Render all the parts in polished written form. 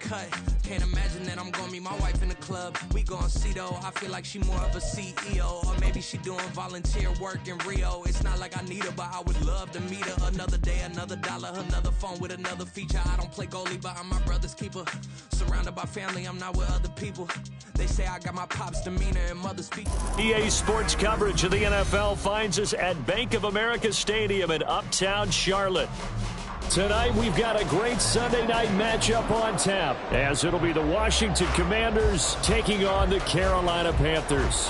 cut. Can't imagine that I'm gonna meet my wife in the club. We gon' see though, I feel like she more of a CEO. Or maybe she doing volunteer work in Rio. It's not like I need her, but I would love to meet her. Another day, another dollar, another phone with another feature. I don't play goalie, but I'm my brother's keeper. Surrounded by family, I'm not with other people. They say I got my pop's demeanor and mother's feet. EA Sports coverage of the NFL finds us at Bank of America Stadium in Uptown Charlotte. Tonight, we've got a great Sunday night matchup on tap, as it'll be the Washington Commanders taking on the Carolina Panthers.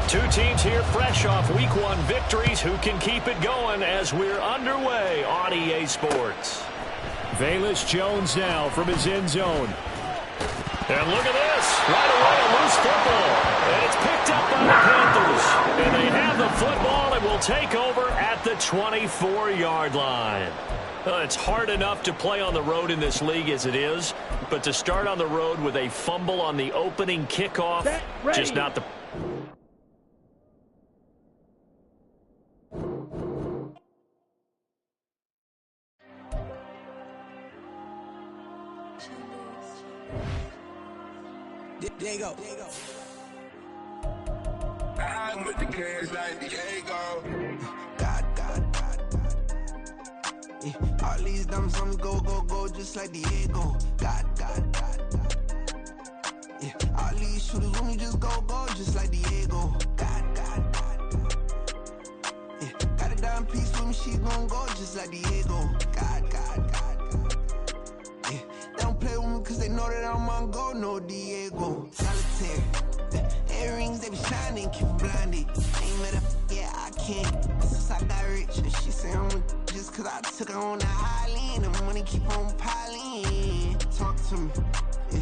Two teams here fresh off Week 1 victories. Who can keep it going as we're underway on EA Sports? Velus Jones now from his end zone. And look at this. Right away, a loose football. And it's picked up by the Panthers. And they have the football and will take over at the 24-yard line. It's hard enough to play on the road in this league as it is. But to start on the road with a fumble on the opening kickoff, just not the... There you go. I'm with the kids like Diego. God. Yeah, all these dumb songs go, just like Diego. God. Yeah, all these shooters when we just go, just like Diego. God. Yeah, got a dime piece with me, she gon' go just like Diego. God. Yeah, they don't play with me cause they know that I'm on go, no Diego. Solitaire. Earrings, they be shining, keep blinded. Ain't met a yeah, I can't. Since I got rich, and she say I'm just cause I took her on the island. The money keep on piling. Talk to me, yeah.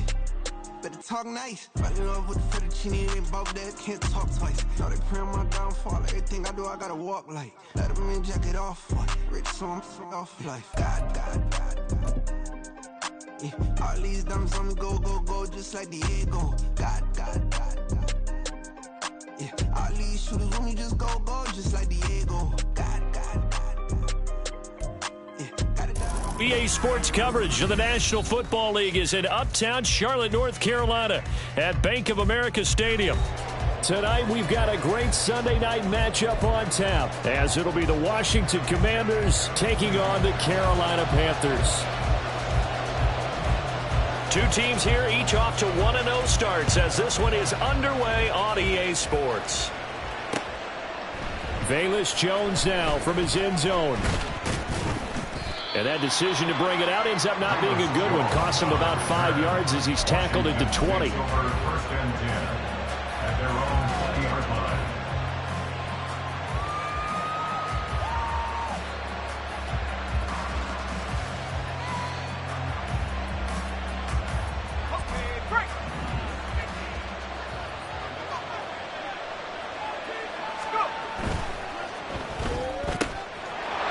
Better talk nice. Right in love with the fettuccine, they both that can't talk twice. Know they pray on my downfall. Everything I do, I gotta walk like. Let them in, jacket off. Rich, so I'm off life. God. Yeah, all these dumb songs go, just like Diego. God. Yeah, all these shooters when we just go, just like Diego. God. Yeah, got it down. EA Sports coverage of the National Football League is in Uptown Charlotte, North Carolina at Bank of America Stadium. Tonight, we've got a great Sunday night matchup on tap, as it'll be the Washington Commanders taking on the Carolina Panthers. Two teams here, each off to 1-0 starts as this one is underway on EA Sports. Velus Jones now from his end zone. And that decision to bring it out ends up not being a good one. Costs him about 5 yards as he's tackled at the 20.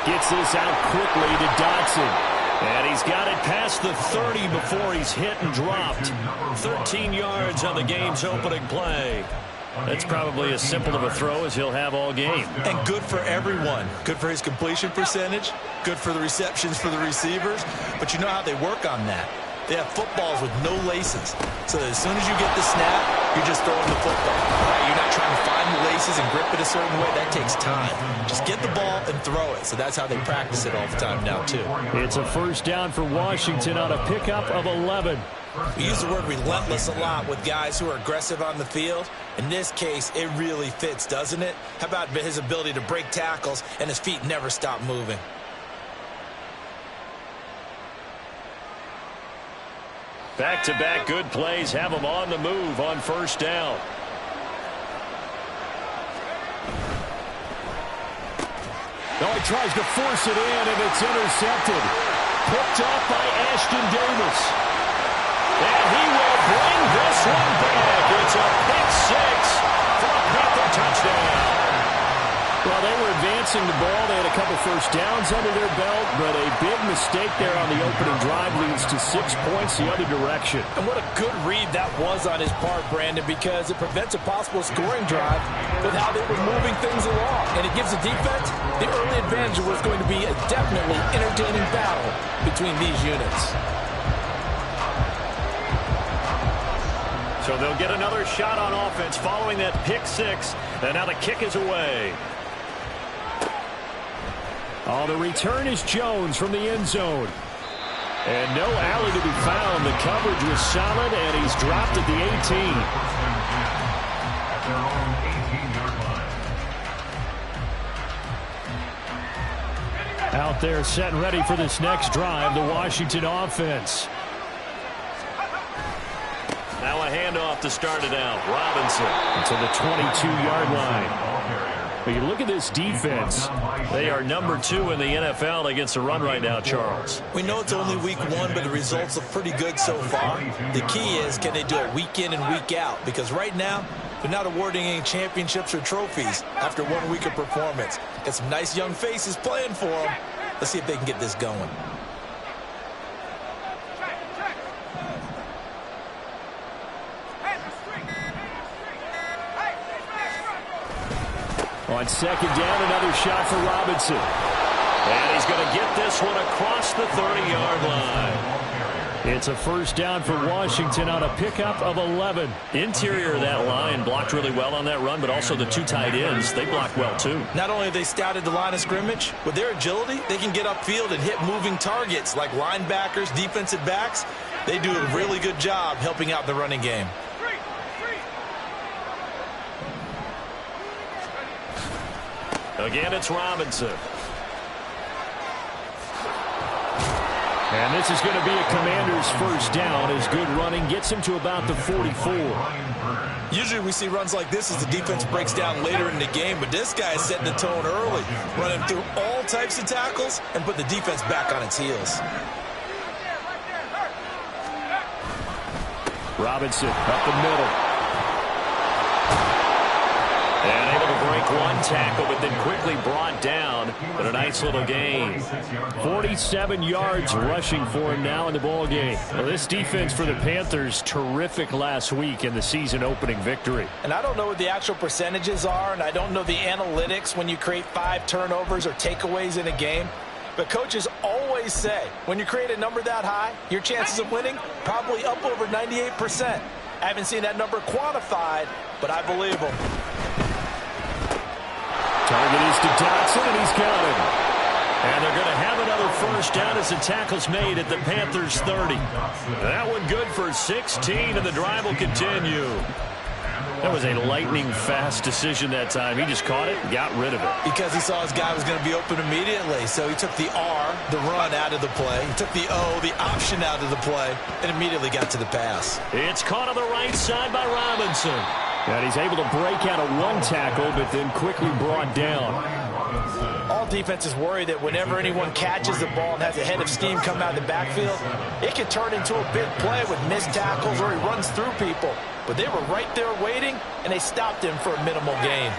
Gets this out quickly to Dotson. And he's got it past the 30 before he's hit and dropped. 13 yards on the game's opening play. That's probably as simple of a throw as he'll have all game. And good for everyone. Good for his completion percentage. Good for the receptions for the receivers. But you know how they work on that. They have footballs with no laces. So that as soon as you get the snap, you're just throwing the football. Right? You're not trying to find the laces and grip it a certain way. That takes time. Just get the ball and throw it. So that's how they practice it all the time now, too. It's a first down for Washington on a pickup of 11. We use the word relentless a lot with guys who are aggressive on the field. In this case, it really fits, doesn't it? How about his ability to break tackles and his feet never stop moving? Back-to-back good plays have him on the move on first down. Oh, he tries to force it in, and it's intercepted. Picked up by Ashton Davis. And he will bring this one back. It's a pick six for a Panther touchdown. Well, they were advancing the ball. They had a couple first downs under their belt, but a big mistake there on the opening drive leads to 6 points the other direction. And what a good read that was on his part, Brandon, because it prevents a possible scoring drive with how they were moving things along. And it gives the defense the early advantage of what's going to be a definitely entertaining battle between these units. So they'll get another shot on offense following that pick six. And now the kick is away. Oh, the return is Jones from the end zone. And no alley to be found. The coverage was solid, and he's dropped at the 18. Out there set and ready for this next drive, the Washington offense. Now a handoff to start it out. Robinson to the 22-yard line. But you look at this defense. They are number 2 in the NFL against the run right now, Charles. We know it's only week 1, but the results look pretty good so far. The key is, can they do it week in and week out? Because right now, they're not awarding any championships or trophies after 1 week of performance. Got some nice young faces playing for them. Let's see if they can get this going. On second down, another shot for Robinson. And he's going to get this one across the 30-yard line. It's a first down for Washington on a pickup of 11. Interior of that line blocked really well on that run, but also the 2 tight ends, they blocked well too. Not only have they scouted the line of scrimmage, with their agility, they can get upfield and hit moving targets like linebackers, defensive backs. They do a really good job helping out the running game. Again, it's Robinson. And this is going to be a Commander's first down as good running gets him to about the 44. Usually we see runs like this as the defense breaks down later in the game, but this guy is setting the tone early, running through all types of tackles and put the defense back on its heels. Robinson up the middle. And able to break one tackle, but then quickly brought down. But a nice little gain. 47 yards rushing for him now in the ball game. Well, this defense for the Panthers, terrific last week in the season opening victory. And I don't know what the actual percentages are, and I don't know the analytics when you create 5 turnovers or takeaways in a game. But coaches always say, when you create a number that high, your chances of winning probably up over 98%. I haven't seen that number quantified, but I believe them. Target is to Dotson, and he's got him. And they're going to have another first down as the tackle's made at the Panthers' 30. That one good for 16, and the drive will continue. That was a lightning-fast decision that time. He just caught it and got rid of it. Because he saw his guy was going to be open immediately. So he took the R, the run, out of the play. He took the O, the option, out of the play, and immediately got to the pass. It's caught on the right side by Robinson. And he's able to break out of one tackle, but then quickly brought down. All defenses worry that whenever anyone catches the ball and has a head of steam come out of the backfield, it can turn into a big play with missed tackles or he runs through people. But they were right there waiting, and they stopped him for a minimal gain.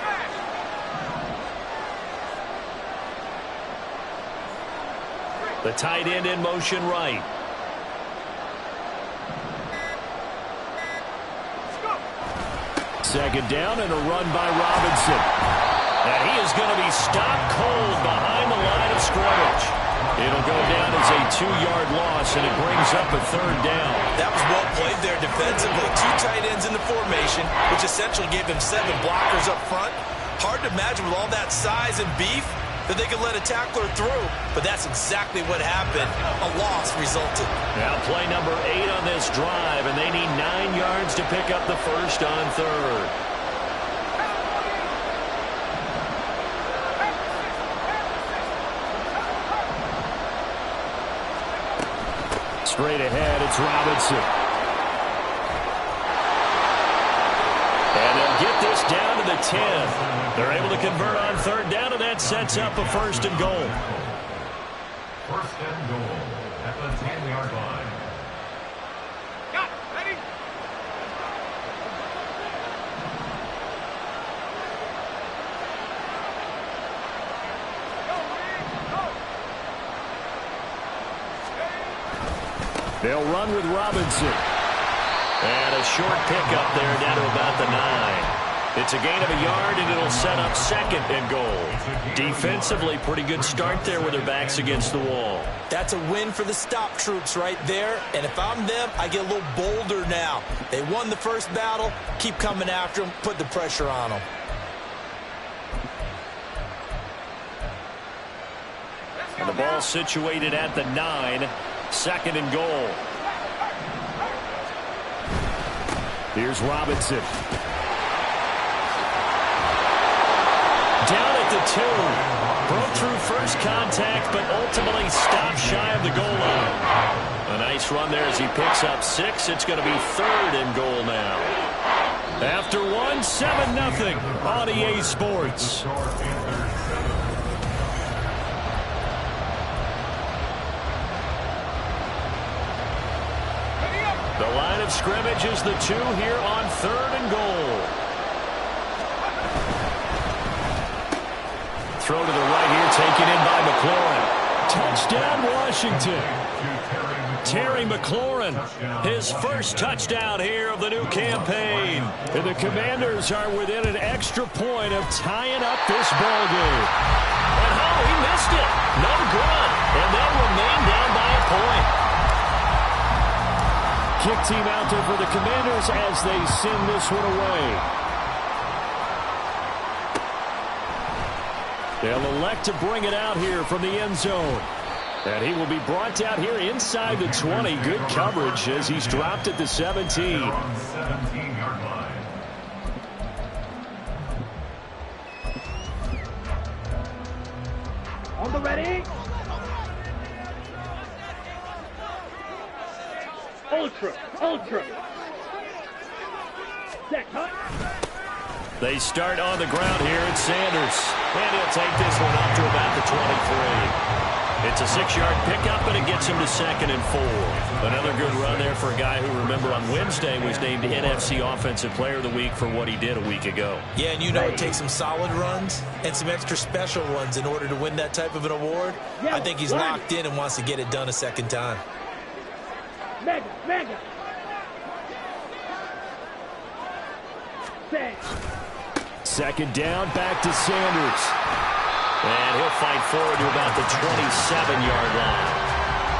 The tight end in motion right. Second down and a run by Robinson. And he is going to be stopped cold behind the line of scrimmage. It'll go down as a 2-yard loss, and it brings up a third down. That was well played there defensively. 2 tight ends in the formation, which essentially gave them 7 blockers up front. Hard to imagine with all that size and beef that they could let a tackler through, but that's exactly what happened. A loss resulted. Now play number 8 on this drive, and they need 9 yards to pick up the first on third. Straight ahead, it's Robinson. And they'll get this down to the 10. They're able to convert on third down, and that sets up a first and goal. First and goal at the 10-yard line. Ready? They'll run with Robinson. And a short pickup there down to about the 9. It's a gain of a yard, and it'll set up 2nd and goal. Defensively, pretty good start there with their backs against the wall. That's a win for the stop troops right there. And if I'm them, I get a little bolder now. They won the first battle. Keep coming after them. Put the pressure on them. And the ball situated at the 9. 2nd and goal. Here's Robinson. Down at the 2. Broke through first contact, but ultimately stopped shy of the goal line. A nice run there as he picks up 6. It's going to be 3rd and goal now. After 1, 7-0 on EA Sports. The line of scrimmage is the 2 here on 3rd and goal. Throw to the right here, taken in by McLaurin. Touchdown, Washington. Terry McLaurin, his first touchdown here of the new campaign. And the Commanders are within an extra point of tying up this ball game. And he missed it. No good. And they'll remain down by a point. Kick team out there for the Commanders as they send this one away. They'll elect to bring it out here from the end zone. And he will be brought out here inside the 20. Good coverage as he's dropped at the 17. On the ready. Ultra. Set, cut. They start on the ground here. It's Sanders. And he'll take this one up to about the 23. It's a 6-yard pickup, and it gets him to 2nd and 4. Another good run there for a guy who, remember, on Wednesday was named NFC Offensive Player of the Week for what he did a week ago. Yeah, and you know it takes some solid runs and some extra special ones in order to win that type of an award. I think he's locked in and wants to get it done a second time. Mega. Second down, back to Sanders. And he'll fight forward to about the 27-yard line.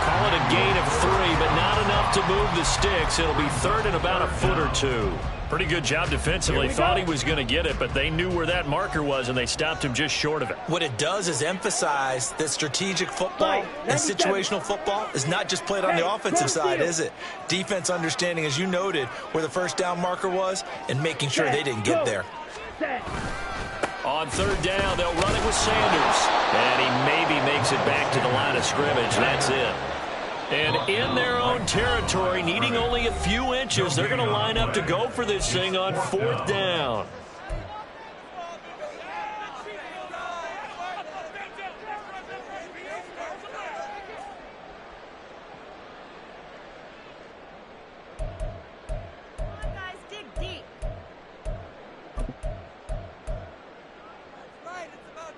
Call it a gain of 3, but not enough to move the sticks. It'll be 3rd and about a foot or 2. Pretty good job defensively. Thought he was going to get it, but they knew where that marker was, and they stopped him just short of it. What it does is emphasize that strategic football and situational football is not just played on the offensive side, is it? Defense understanding, as you noted, where the first down marker was and making sure they didn't get there. On 3rd down, they'll run it with Sanders. And he maybe makes it back to the line of scrimmage. That's it. And in their own territory, needing only a few inches, they're going to line up to go for this thing on 4th down.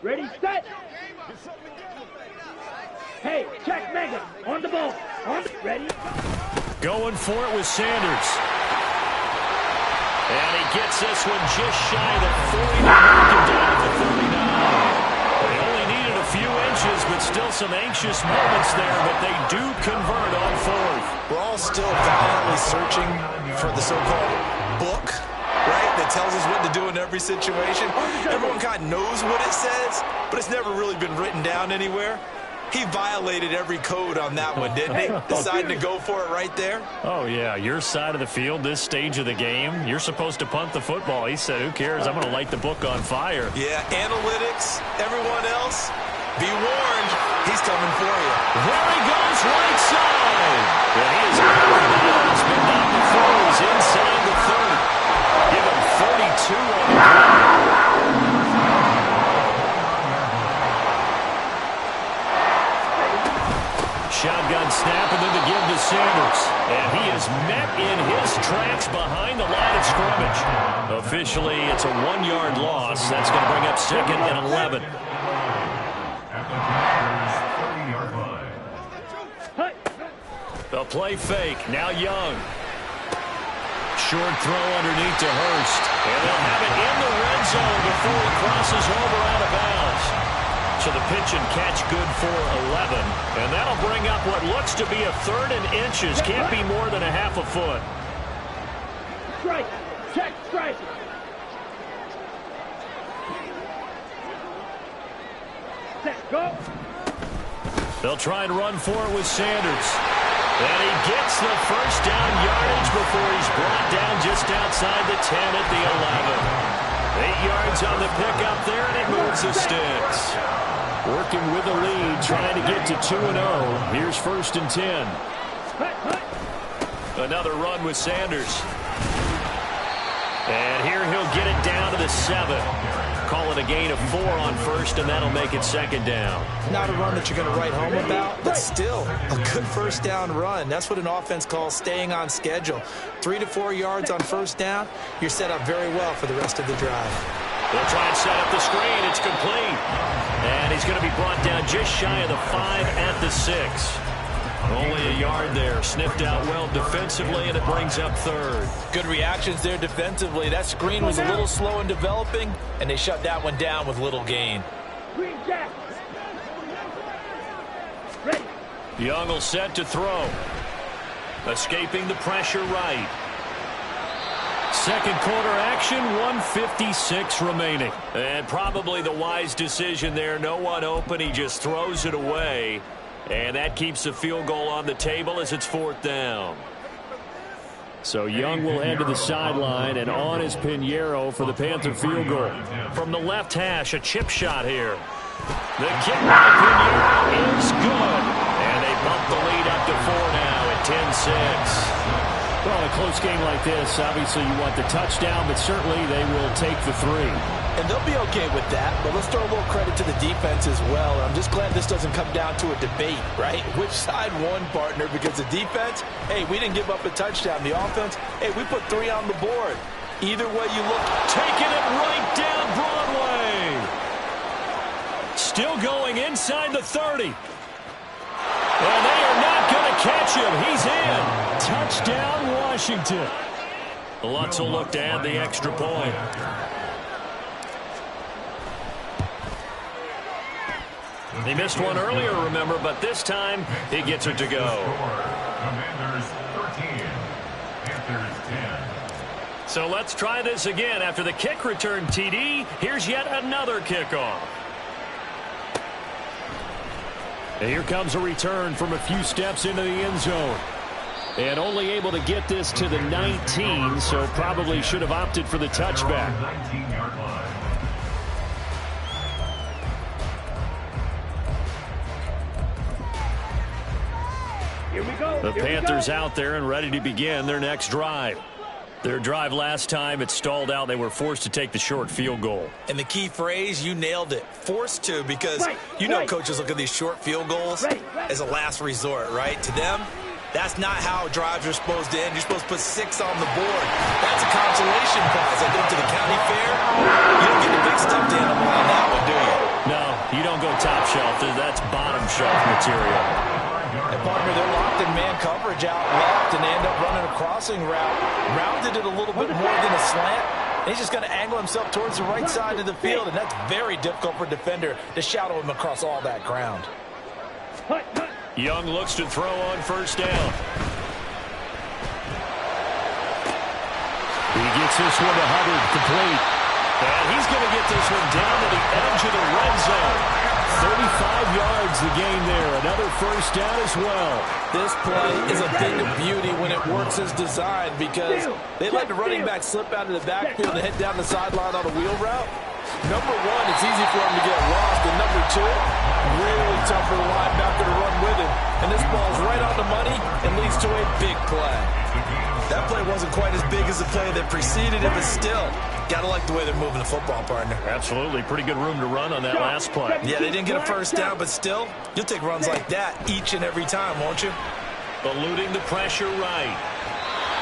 Ready, set. Hey, check Mega. On the ball. Ready. Going for it with Sanders. And he gets this one just shy of the 40. Down at the 39. They only needed a few inches, but still some anxious moments there, but they do convert on 4th. We're all still violently searching for the so-called book, right, that tells us what to do in every situation. Everyone kind of knows what it says, but it's never really been written down anywhere. He violated every code on that one, didn't he? Deciding to go for it right there. Oh, yeah, your side of the field, this stage of the game, you're supposed to punt the football. He said, who cares? I'm going to light the book on fire. Yeah, analytics, everyone else, be warned, he's coming for you. There he goes, right side. And he is covered now. It's been down the throws inside the 30. Give him 32 on the ground. Shotgun snap, and then the give to Sanders. And he is met in his tracks behind the line of scrimmage. Officially, it's a 1-yard loss. That's going to bring up 2nd and 11. At the 30-yard line. The play fake. Now Young. Short throw underneath to Hurst. And they'll have it in the red zone before he crosses over out of bounds. So the pitch and catch good for 11. And that'll bring up what looks to be a 3rd and inches. Can't be more than a half a foot. Strike. Check strike. Set. Go. They'll try and run for it with Sanders. And he gets the first down yardage before he's brought down just outside the 10 at the 11. 8 yards on the pickup there, and it moves the sticks. Working with the lead, trying to get to 2-0. Here's 1st and 10. Another run with Sanders. And here he'll get it down to the 7. Call it a gain of 4 on 1st, and that'll make it 2nd down. Not a run that you're going to write home about, but still a good 1st down run. That's what an offense calls staying on schedule. 3 to 4 yards on 1st down, you're set up very well for the rest of the drive. They'll try and set up the screen. It's complete. And he's going to be brought down just shy of the 5 at the 6. Only a yard there. Sniffed out well defensively, and it brings up 3rd. Good reactions there defensively. That screen was a little slow in developing, and they shut that one down with little gain. Green Jack. Ready. Young will set to throw. Escaping the pressure right. 2nd quarter action, 1:56 remaining. And probably the wise decision there. No one open. He just throws it away. And that keeps the field goal on the table as it's 4th down. So Young will head to the sideline, and on is Pinheiro for the Panther field goal. From the left hash, a chip shot here. The kick by Pinheiro is good. And they bump the lead up to 4 now at 10-6. Well, in a close game like this, obviously you want the touchdown, but certainly they will take the 3. And they'll be okay with that, but let's throw a little credit to the defense as well. I'm just glad this doesn't come down to a debate, right? Which side won, partner? Because the defense, hey, we didn't give up a touchdown. The offense, hey, we put 3 on the board. Either way you look, taking it right down Broadway. Still going inside the 30. And they are not going to catch him. He's in. Touchdown, Washington. Lutz will look to add the extra point. He missed one earlier, remember, but this time he gets it to go. Commanders 13, Panthers 10. So let's try this again. After the kick return TD, here's yet another kickoff. And here comes a return from a few steps into the end zone. And only able to get this to the 19, so probably should have opted for the touchback. 19-yard line. Here we go. The Panthers out there and ready to begin their next drive. Their drive last time, it stalled out. They were forced to take the short field goal. and the key phrase, you nailed it, forced to, because you know coaches look at these short field goals as a last resort, right? To them, that's not how drives are supposed to end. You're supposed to put 6 on the board. That's a consolation prize. I go to the county fair. You don't get the big stuffed animal on that one, do you? No, you don't go top shelf. That's bottom shelf material. And partner, they're locked in man coverage out left, and they end up running a crossing route. Rounded it a little bit more than a slant. And he's just going to angle himself towards the right side of the field, and that's very difficult for a defender to shadow him across all that ground. Young looks to throw on first down. He gets this one to Hubbard, complete. And he's going to get this one down to the edge of the red zone. 35 yards the gain there. Another first down as well. This play is a thing of beauty when it works as designed, because they let the running back slip out of the backfield and head down the sideline on a wheel route. Number one, it's easy for him to get lost. And number two, really tough for the linebacker to run with him. And this ball's right on the money and leads to a big play. That play wasn't quite as big as the play that preceded it, but still, gotta like the way they're moving the football, partner. Absolutely. Pretty good room to run on that last play. Yeah, they didn't get a first down, but still, you'll take runs like that each and every time, won't you? Eluding the pressure right.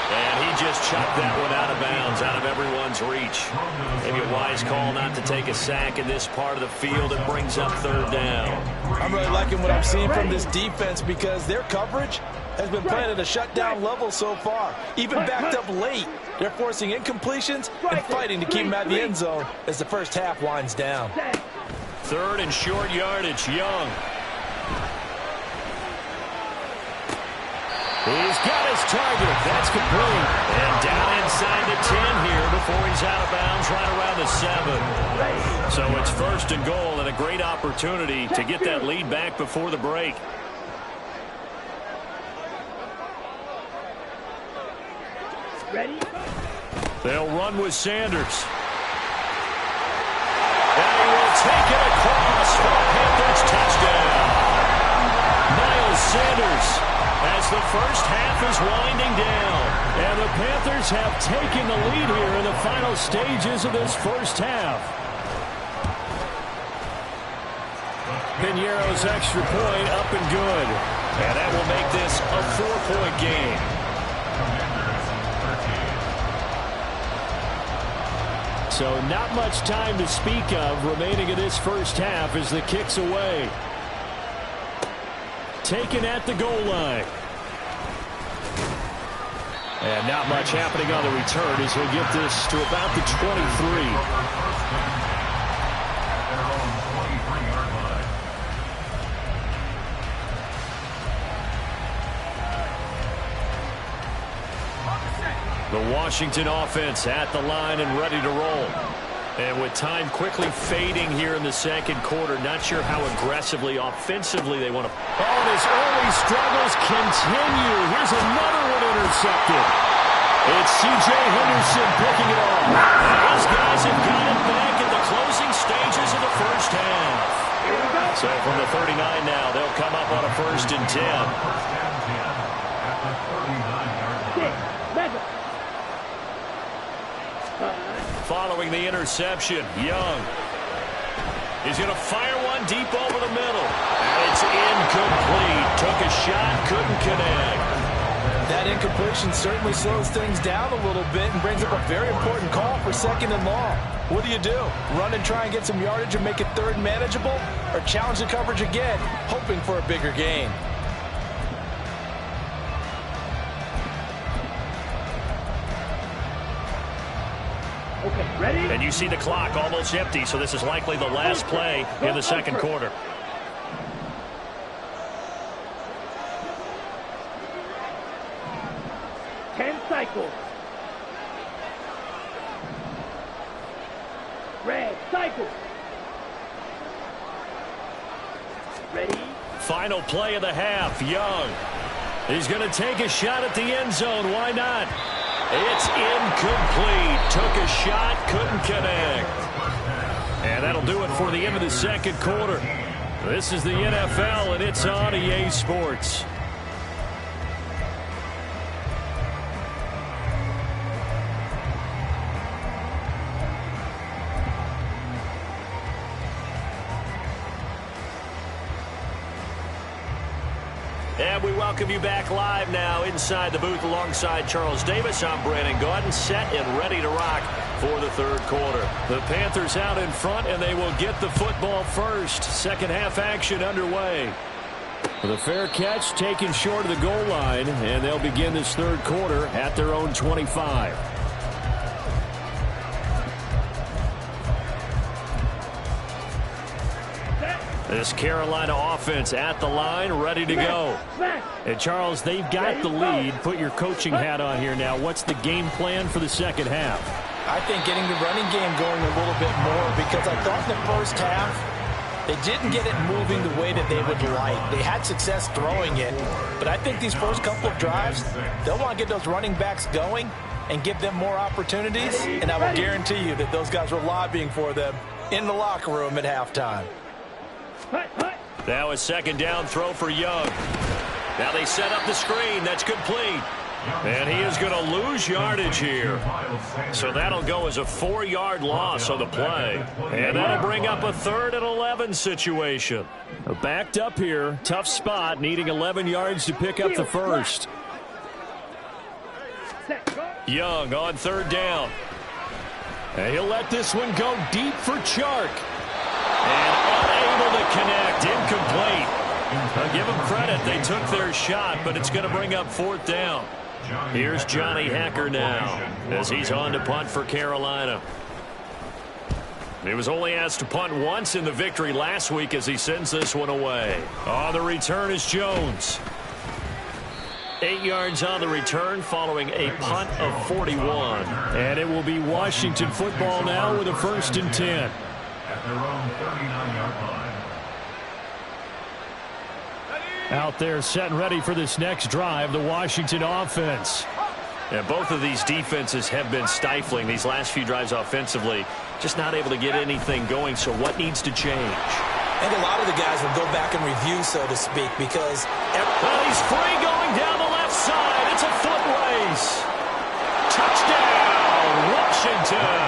And he just chopped that one out of bounds, out of everyone's reach. Maybe a wise call not to take a sack in this part of the field. It brings up third down. I'm really liking what I'm seeing from this defense, because their coverage, has been playing at a shutdown level so far. Even backed up late, they're forcing incompletions and fighting to keep them at the end zone as the first half winds down. 3rd and short yardage, Young. He's got his target. That's complete. And down inside the 10 here before he's out of bounds right around the 7. So it's 1st and goal and a great opportunity to get that lead back before the break. Ready? They'll run with Sanders. And he will take it across for the Panthers touchdown. Miles Sanders, as the first half is winding down. And the Panthers have taken the lead here in the final stages of this first half. Piñeiro's extra point up and good. And that will make this a 4-point game. So not much time to speak of remaining in this first half as the kick's away. Taken at the goal line. And not much happening on the return as he'll get this to about the 23. The Washington offense at the line and ready to roll. And with time quickly fading here in the second quarter, not sure how aggressively, offensively they want to. Oh, and his early struggles continue. Here's another one intercepted. It's C.J. Henderson picking it off. And those guys have got it back at the closing stages of the first half. So from the 39 now, they'll come up on a 1st and 10. Following the interception, Young is going to fire one deep over the middle. And it's incomplete. Took a shot, couldn't connect. That incompletion certainly slows things down a little bit and brings up a very important call for 2nd and long. What do? Run and try and get some yardage and make it 3rd manageable? Or challenge the coverage again, hoping for a bigger gain? Okay, ready? And you see the clock almost empty, so this is likely the last play in the second quarter. Cycle. Red cycle. Ready? Final play of the half. Young. He's going to take a shot at the end zone. Why not? It's incomplete. Took a shot, couldn't connect. And that'll do it for the end of the second quarter. This is the NFL, and it's on EA Sports. And we welcome you back live now inside the booth alongside Charles Davis. I'm Brandon Gaudin, set and ready to rock for the third quarter. The Panthers out in front, and they will get the football first. Second half action underway. The fair catch taken short of the goal line, and they'll begin this third quarter at their own 25. This Carolina offense at the line, ready to go. And Charles, they've got the lead. Put your coaching hat on here now. What's the game plan for the second half? I think getting the running game going a little bit more, because I thought in the first half they didn't get it moving the way that they would like. They had success throwing it, but I think these first couple of drives, they'll want to get those running backs going and give them more opportunities, and I will guarantee you that those guys were lobbying for them in the locker room at halftime. Now a second down throw for Young. Now they set up the screen. That's complete. And he is going to lose yardage here. So that'll go as a 4-yard loss on the play. And that'll bring up a 3rd and 11 situation. Backed up here. Tough spot. Needing 11 yards to pick up the first. Young on 3rd down. And he'll let this one go deep for Chark. And unable to connect. Incomplete. give them credit. They took their shot, but it's going to bring up 4th down. Here's Johnny Hekker now as he's on to punt for Carolina. He was only asked to punt once in the victory last week as he sends this one away. On the return is Jones. 8 yards on the return following a punt of 41. And it will be Washington football now with a 1st and 10. At their own 39-yard line. Out there set and ready for this next drive, the Washington offense. And both of these defenses have been stifling these last few drives offensively. Just not able to get anything going, so what needs to change? I think a lot of the guys will go back and review, so to speak, because... Well, he's free going down the left side. It's a foot race. Touchdown, Washington.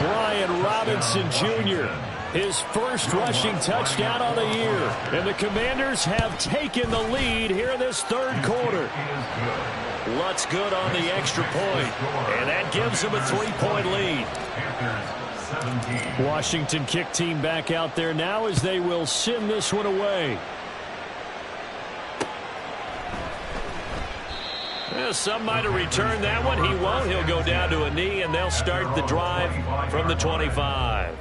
Brian Robinson Jr., his first rushing touchdown of the year. And the Commanders have taken the lead here in this 3rd quarter. Lutz good on the extra point, and that gives them a 3-point lead. Washington kick team back out there now as they will send this one away. Well, some might have returned that one. He won't. He'll go down to a knee, and they'll start the drive from the 25.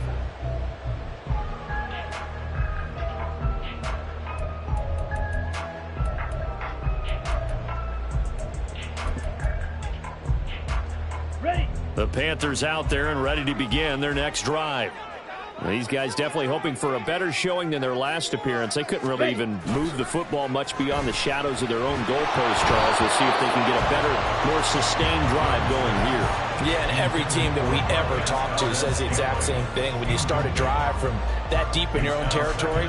The Panthers out there and ready to begin their next drive. These guys definitely hoping for a better showing than their last appearance. They couldn't really even move the football much beyond the shadows of their own goalpost, Charles. We'll see if they can get a better, more sustained drive going here. Yeah, and every team that we ever talk to says the exact same thing. When you start a drive from that deep in your own territory,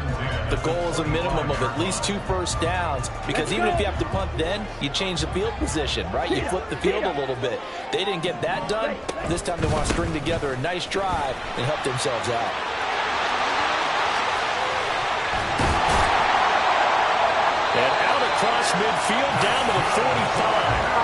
the goal is a minimum of at least 2 first downs, because even if you have to punt then, you change the field position, right? You flip the field a little bit. They didn't get that done. This time they want to string together a nice drive and help themselves out. And out across midfield down to the 45.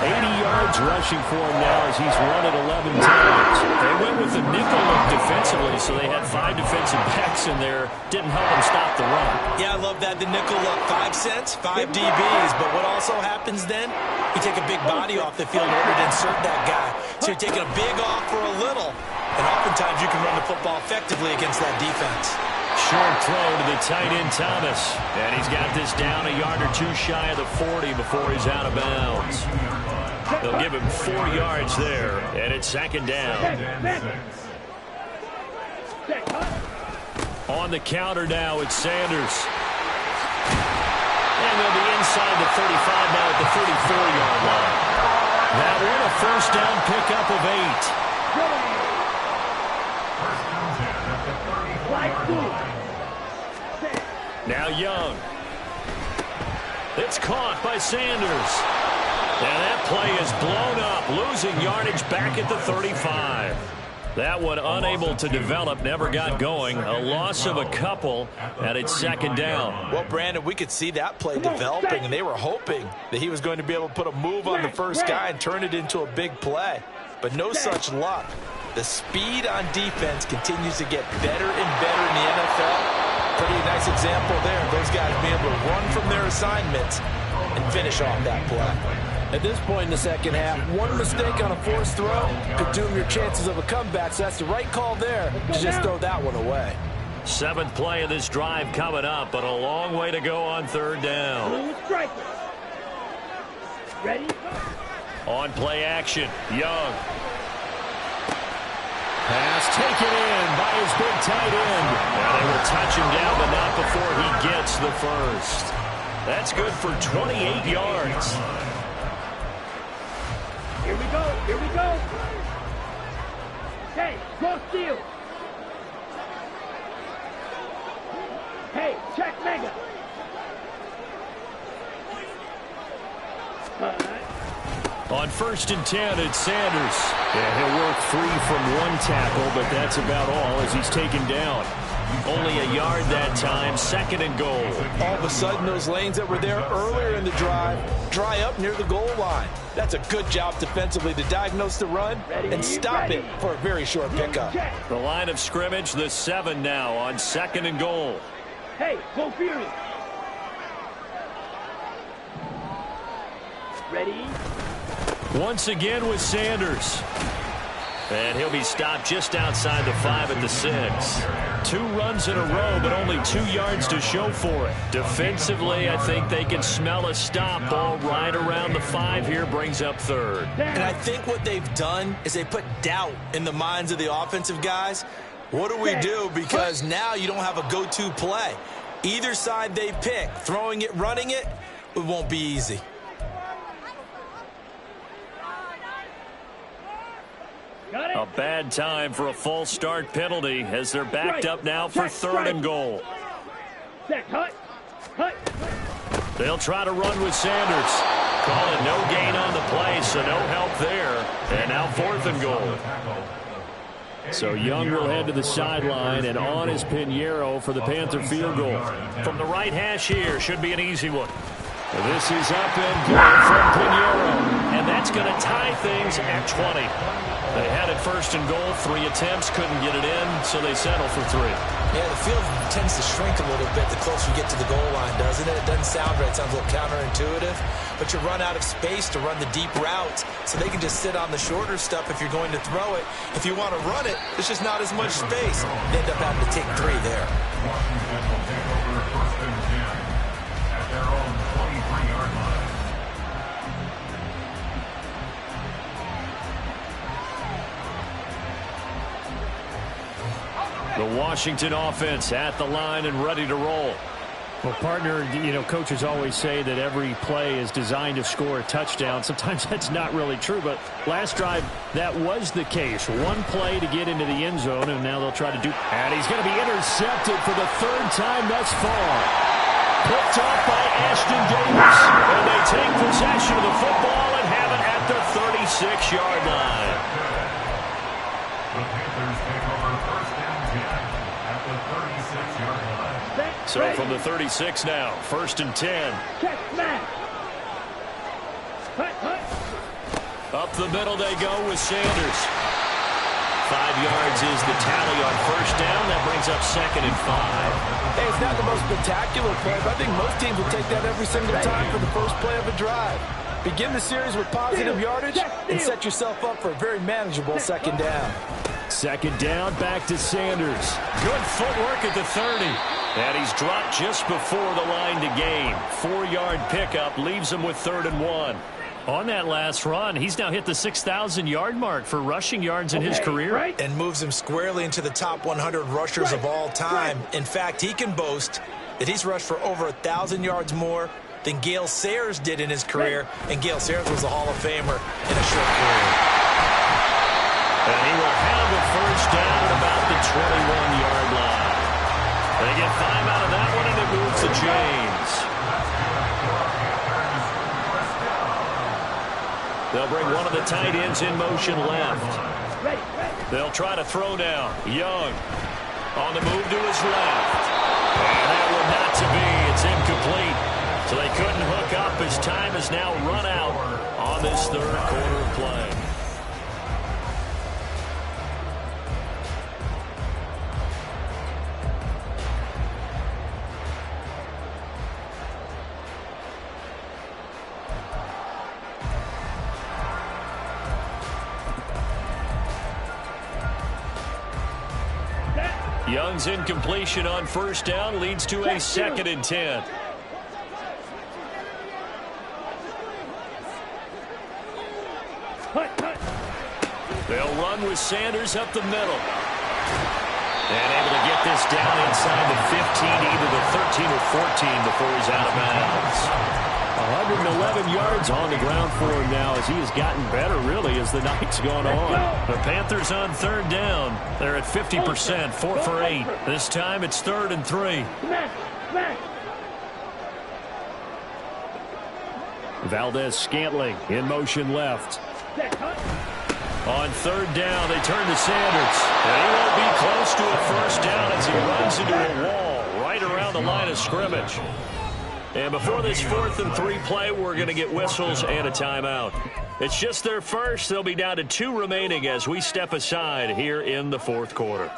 80 yards rushing for him now as he's run it 11 times. They went with the nickel look defensively, so they had 5 defensive backs in there. Didn't help them stop the run. Yeah, I love that. The nickel look, 5 cents, 5 DBs. But what also happens then, you take a big body off the field in order to insert that guy. So you're taking a big off for a little. And oftentimes you can run the football effectively against that defense. Short throw to the tight end Thomas. And he's got this down a yard or 2 shy of the 40 before he's out of bounds. They'll give him 4 yards there, and it's 2nd down. On the counter now, it's Sanders. And they'll be inside the 35 now at the 34-yard line. That one a first down pickup of 8. Now Young. It's caught by Sanders. And that play is blown up, losing yardage back at the 35. That one unable to develop, never got going. A loss of a couple, and it's 2nd down. Well, Brandon, we could see that play developing, and they were hoping that he was going to be able to put a move on the first guy and turn it into a big play. But no such luck. The speed on defense continues to get better and better in the NFL. Pretty nice example there. Those guys being able to run from their assignments and finish off that play. At this point in the second half, one mistake on a forced throw could doom your chances of a comeback, so that's the right call there to just throw that one away. 7th play of this drive coming up, but a long way to go on 3rd down. Ready? On play action, Young. Pass taken in by his big tight end. Now they will touch him down, but not before he gets the first. That's good for 28 yards. Here we go. Here we go. Hey, go steal. Hey, check mega. On 1st and 10, it's Sanders. And he'll work free from one tackle, but that's about all as he's taken down. Only a yard that time, 2nd and goal. All of a sudden, those lanes that were there earlier in the drive dry up near the goal line. That's a good job defensively to diagnose the run and stop it for a very short pickup. The line of scrimmage, the 7 now on 2nd and goal. Hey, go Fury. Ready? Once again with Sanders. And he'll be stopped just outside the 5 at the 6. 2 runs in a row, but only 2 yards to show for it. Defensively, I think they can smell a stop. Ball right around the 5 here, brings up 3rd. And I think what they've done is they put doubt in the minds of the offensive guys. What do we do? Because now you don't have a go-to play. Either side they pick, throwing it, running it, it won't be easy. A bad time for a false start penalty as they're backed up now for 3rd and goal. They'll try to run with Sanders. Call it no gain on the play, so no help there. And now 4th and goal. So Young will head to the sideline, and on is Pinheiro for the Panther field goal. From the right hash here, should be an easy one. This is up and good from Pinheiro, and that's going to tie things at 20. They had it 1st and goal, 3 attempts, couldn't get it in, so they settle for 3. Yeah, the field tends to shrink a little bit the closer you get to the goal line, doesn't it? It doesn't sound right. It sounds a little counterintuitive. But you run out of space to run the deep routes, so they can just sit on the shorter stuff if you're going to throw it. If you want to run it, there's just not as much space. They end up having to take 3 there. Washington will take over 1st and 10 at their own 23-yard line. The Washington offense at the line and ready to roll. Well, partner, coaches always say that every play is designed to score a touchdown. Sometimes that's not really true, but last drive, that was the case. 1 play to get into the end zone, and now they'll try to do. And he's going to be intercepted for the 3rd time thus far. Picked off by Ashton Davis. And they take possession of the football and have it at the 36-yard line. The Panthers take over 1st and 10 at the 36-yard line. So from the 36 now, 1st and 10. Up the middle they go with Sanders. 5 yards is the tally on 1st down. That brings up 2nd and 5. Hey, it's not the most spectacular play, but I think most teams will take that every single time for the first play of a drive. Begin the series with positive yardage and set yourself up for a very manageable 2nd down. 2nd down, back to Sanders. Good footwork at the 30. And he's dropped just before the line to gain. 4-yard pickup leaves him with 3rd and 1. On that last run, he's now hit the 6,000-yard mark for rushing yards in his career. And moves him squarely into the top 100 rushers of all time. In fact, he can boast that he's rushed for over 1,000 yards more than Gale Sayers did in his career. And Gale Sayers was a Hall of Famer in a short career. And he will have a 1st down at about the 21-yard line. They get 5 out of that one, and it moves to James. They'll bring one of the tight ends in motion left. They'll try to throw now. Young on the move to his left. And that one not to be. It's incomplete. So they couldn't hook up as time has now run out on this 3rd quarter of play. Young's incompletion on 1st down leads to a 2nd and 10. They'll run with Sanders up the middle. And able to get this down inside the 15, either the 13 or 14 before he's out of bounds. 111 yards on the ground for him now as he has gotten better, really, as the night's gone on. The Panthers on 3rd down. They're at 50%, 4 for 8. This time it's 3rd and 3. Valdez-Scantling in motion left. On 3rd down, they turn to Sanders. And he won't be close to a 1st down as he runs into a wall right around the line of scrimmage. And before this 4th and 3 play, we're going to get whistles and a timeout. It's just their first. They'll be down to 2 remaining as we step aside here in the 4th quarter.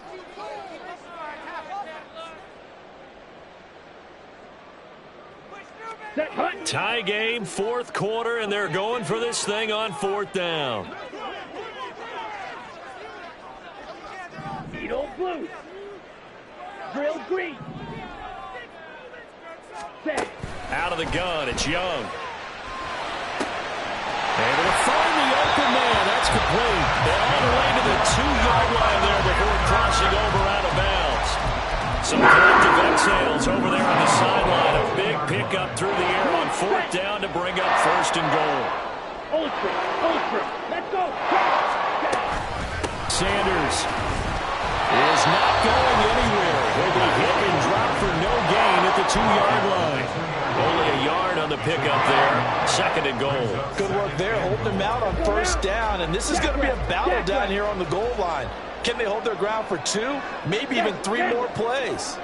Tie game, fourth quarter, and they're going for this thing on fourth down. Edo blue. Drill green. Set. Out of the gun, it's Young. Able to find the open man. That's complete. They're on the way to the 2-yard line there before crossing over out of bounds. Some collective exhales over there on the sideline. A big pickup through the air on fourth down to bring up first and goal. Ultra. Let's go. Sanders is not going anywhere. He'll be hit and dropped for no gain at the 2-yard line. Only a yard on the pickup there. Second and goal. Good work there, holding him out on first down. And this is going to be a battle down here on the goal line. Can they hold their ground for 2, maybe even 3 more plays?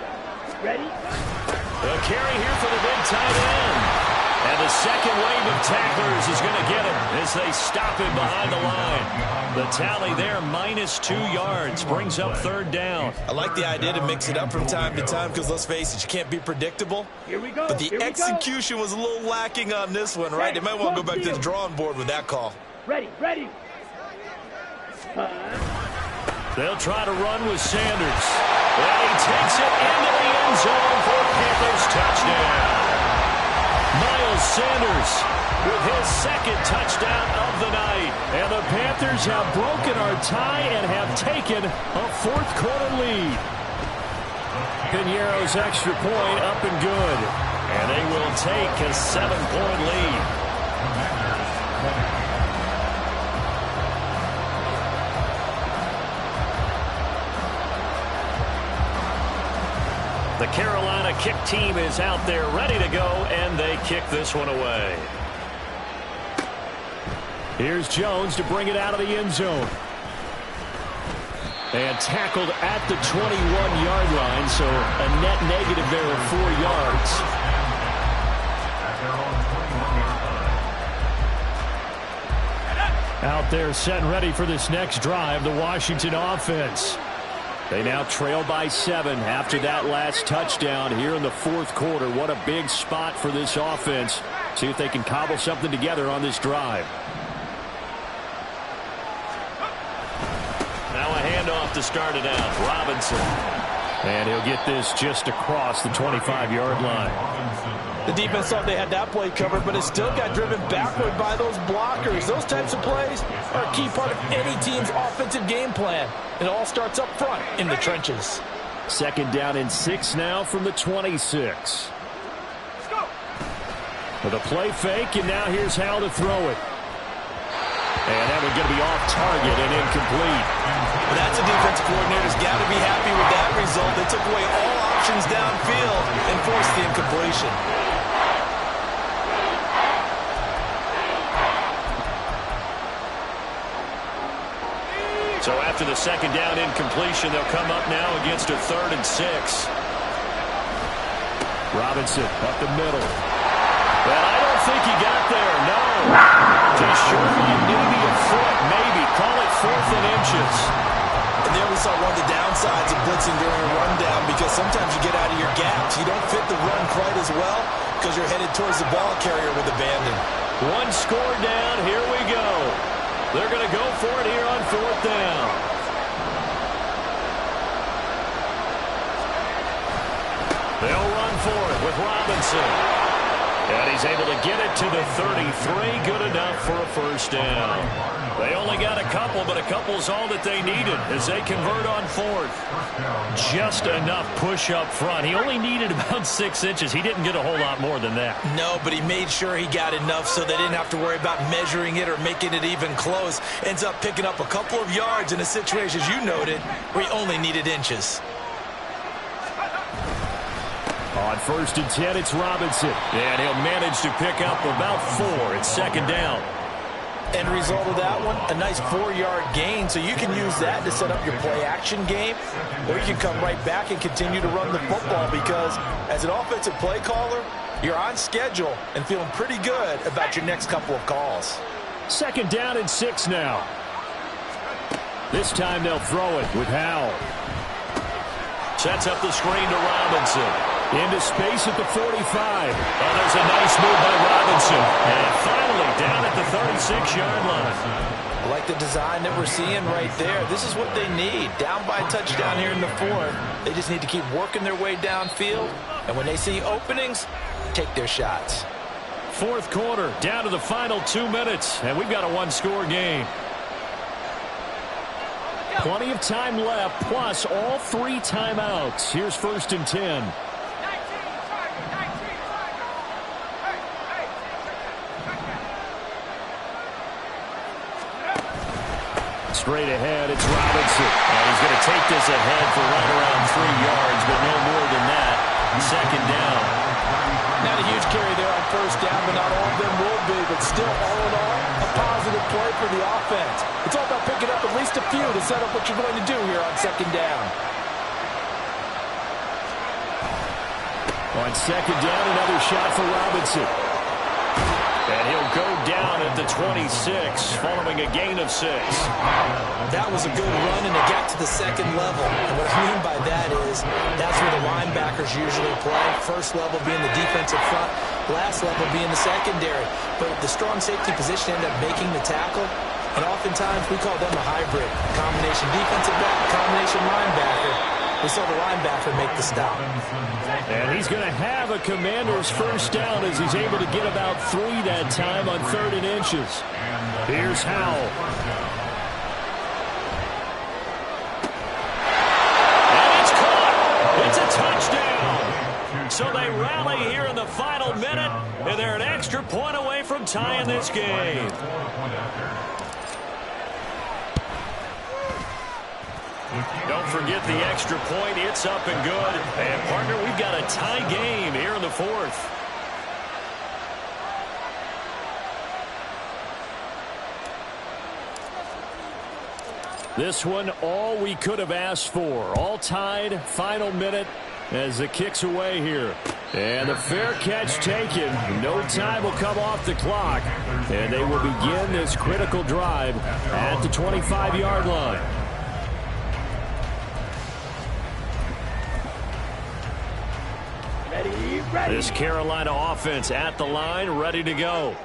Ready? A carry here for the big tight end. And the second wave of tacklers is going to get him as they stop him behind the line. The tally there, -2 yards, brings up third down. I like the idea to mix it up from time to time because, let's face it, you can't be predictable. Here we go. But the execution was a little lacking on this one, right? They might want to go back to the drawing board with that call. Ready. They'll try to run with Sanders. And he takes it into the end zone for Panthers touchdown. Miles Sanders with his second touchdown of the night. And the Panthers have broken our tie and have taken a fourth quarter lead. Piñeiro's extra point up and good. And they will take a 7-point lead. The Carolina kick team is out there ready to go, and they kick this one away. Here's Jones to bring it out of the end zone. And tackled at the 21-yard line, so a net negative there of 4 yards. Out there set and ready for this next drive, the Washington offense. They now trail by 7 after that last touchdown here in the fourth quarter. What a big spot for this offense. See if they can cobble something together on this drive. Now a handoff to start it out. Robinson. And he'll get this just across the 25-yard line. The defense thought they had that play covered, but it still got driven backward by those blockers. Those types of plays are a key part of any team's offensive game plan. It all starts up front in the trenches. Second down and 6 now from the 26. With a play fake, and now here's Howell to throw it. And that one's going to be off target and incomplete. That's a defensive coordinator's got to be happy with that result. They took away all options downfield and forced the incompletion. So after the second down incompletion, they'll come up now against a 3rd and 6. Robinson up the middle. Well, I don't think he got there, no. Just short by maybe a foot, maybe. Call it 4th and inches. And there we saw one of the downsides of blitzing during a rundown, because sometimes you get out of your gaps. You don't fit the run quite as well because you're headed towards the ball carrier with abandon. One score down. Here we go. They're going to go for it here on 4th down. They'll run for it with Robinson. And he's able to get it to the 33. Good enough for a first down. They only got a couple, but a couple's all that they needed as they convert on 4th. Just enough push up front. He only needed about 6 inches. He didn't get a whole lot more than that. No, but he made sure he got enough so they didn't have to worry about measuring it or making it even close. Ends up picking up a couple of yards in a situation, as you noted, where he only needed inches. On 1st and 10, it's Robinson. And he'll manage to pick up about 4. It's 2nd down. End result of that one, a nice 4-yard gain. So you can use that to set up your play-action game, or you can come right back and continue to run the football, because as an offensive play caller, you're on schedule and feeling pretty good about your next couple of calls. 2nd down and 6 now. This time they'll throw it with Howell. Sets up the screen to Robinson. Into space at the 45. Oh, there's a nice move by Robinson. And finally down at the 36-yard line. I like the design that we're seeing right there. This is what they need. Down by a touchdown here in the fourth. They just need to keep working their way downfield. And when they see openings, take their shots. Fourth quarter, down to the final 2 minutes. And we've got a one-score game. Plenty of time left, plus all 3 timeouts. Here's 1st and 10. Straight ahead, it's Robinson. And he's going to take this ahead for right around 3 yards, but no more than that. 2nd down. Not a huge carry there on 1st down, but not all of them will be. But still, all in all, a positive play for the offense. It's all about picking up at least a few to set up what you're going to do here on 2nd down. On 2nd down, another shot for Robinson. And he'll go down at the 26, following a gain of 6. That was a good run, and it got to the 2nd level. And what I mean by that is that's where the linebackers usually play. First level being the defensive front, last level being the secondary. But the strong safety position ended up making the tackle. And oftentimes we call them a hybrid. Combination defensive back, combination linebacker. We saw the linebacker make the stop. And he's going to have a Commander's 1st down as he's able to get about 3 that time on 3rd and inches. Here's Howell. And it's caught. It's a touchdown. So they rally here in the final minute, and they're an extra point away from tying this game. Don't forget the extra point. It's up and good. And, partner, we've got a tie game here in the 4th. This one, all we could have asked for. All tied, final minute as the kick's away here. And the fair catch taken. No time will come off the clock. And they will begin this critical drive at the 25-yard line. This Carolina offense at the line, ready to go.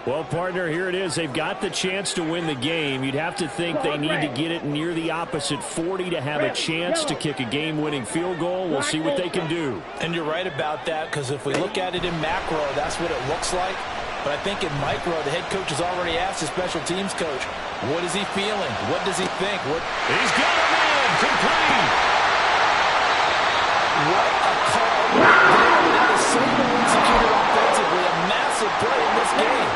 Well, partner, here it is. They've got the chance to win the game. You'd have to think they need to get it near the opposite 40 to have a chance to kick a game-winning field goal. We'll see what they can do. And you're right about that, because if we look at it in macro, that's what it looks like. But I think in micro, the head coach has already asked the special teams coach, what is he feeling? What does he think? He's got him in. Complete. What a call. That is so well executed offensively. A massive play in this game.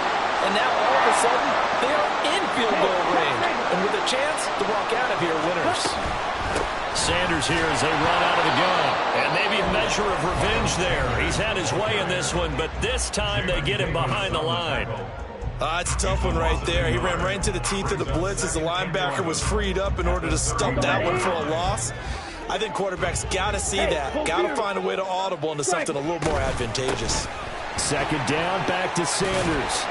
And now all of a sudden, they are in field goal range. And with a chance to walk out of here winners. Sanders here as they run out of the gun. And maybe a measure of revenge there. He's had his way in this one, but this time they get him behind the line. It's a tough one right there. He ran right into the teeth of the blitz as the linebacker was freed up in order to stump that one for a loss. I think quarterbacks got to see that. Got to find a way to audible into something a little more advantageous. 2nd down, back to Sanders.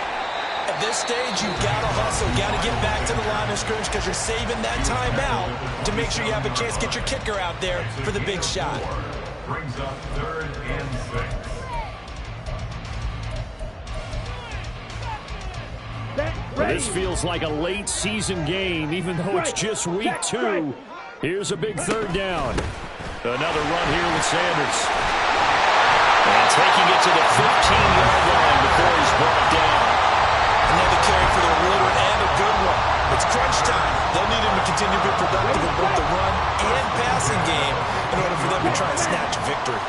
At this stage, you've got to hustle. Got to get back to the line of scrimmage because you're saving that timeout to make sure you have a chance to get your kicker out there for the big shot. Brings up 3rd and 6. This feels like a late season game, even though it's just week 2. Here's a big 3rd down. Another run here with Sanders. And taking it to the 15-yard line before he's brought down. Another carry for the Woodward and a good one. It's crunch time. They'll need him to continue to be productive in both the run and passing game in order for them to try and snatch a victory.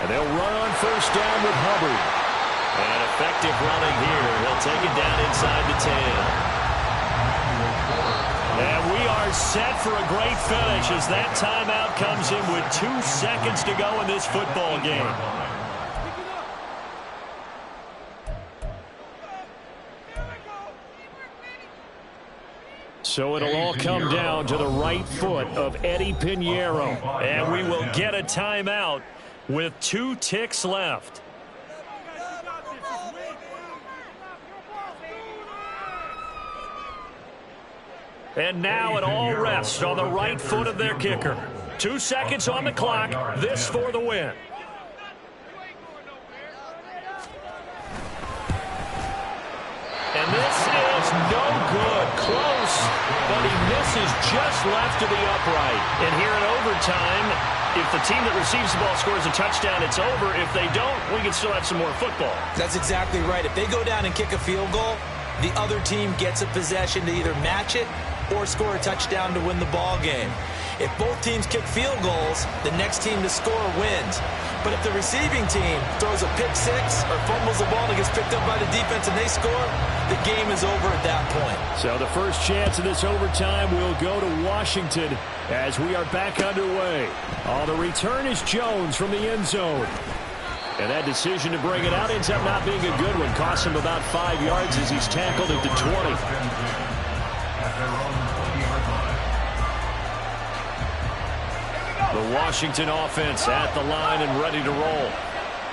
And they'll run on 1st down with Hubbard. And effective running here. He'll take it down inside the 10. And we are set for a great finish as that timeout comes in with 2 seconds to go in this football game. So it'll all come down to the right foot of Eddie Pinheiro. And we will get a timeout with 2 ticks left. And now it all rests on the right foot of their kicker. 2 seconds on the clock. This for the win. And this is no good. Close, but he misses just left to the upright. And here in overtime, if the team that receives the ball scores a touchdown, it's over. If they don't, we can still have some more football. That's exactly right. If they go down and kick a field goal, the other team gets a possession to either match it or score a touchdown to win the ball game. If both teams kick field goals, the next team to score wins. But if the receiving team throws a pick six or fumbles the ball and gets picked up by the defense and they score, the game is over at that point. So the first chance of this overtime will go to Washington as we are back underway. On the return is Jones from the end zone. And that decision to bring it out ends up not being a good one. Costs him about 5 yards as he's tackled at the 20. The Washington offense at the line and ready to roll.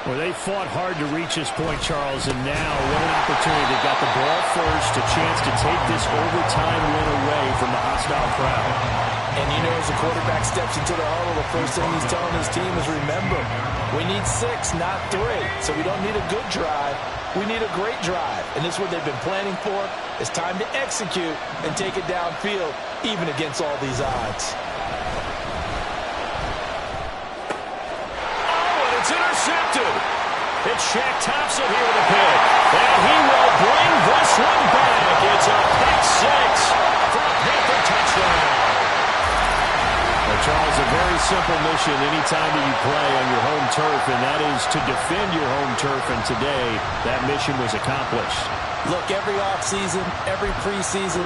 Well, they fought hard to reach this point, Charles, and now what an opportunity. They've got the ball first, a chance to take this overtime win away from the hostile crowd. And you know, as the quarterback steps into the huddle, the first thing he's telling his team is, remember, we need 6, not 3. So we don't need a good drive. We need a great drive. And this is what they've been planning for. It's time to execute and take it downfield, even against all these odds. It's intercepted. It's Shaq Thompson here with a pick. And he will bring this one back. It's a pick 6 for a Panther touchdown. Well, Charles, a very simple mission anytime that you play on your home turf, and that is to defend your home turf. And today, that mission was accomplished. Look, every offseason, every preseason,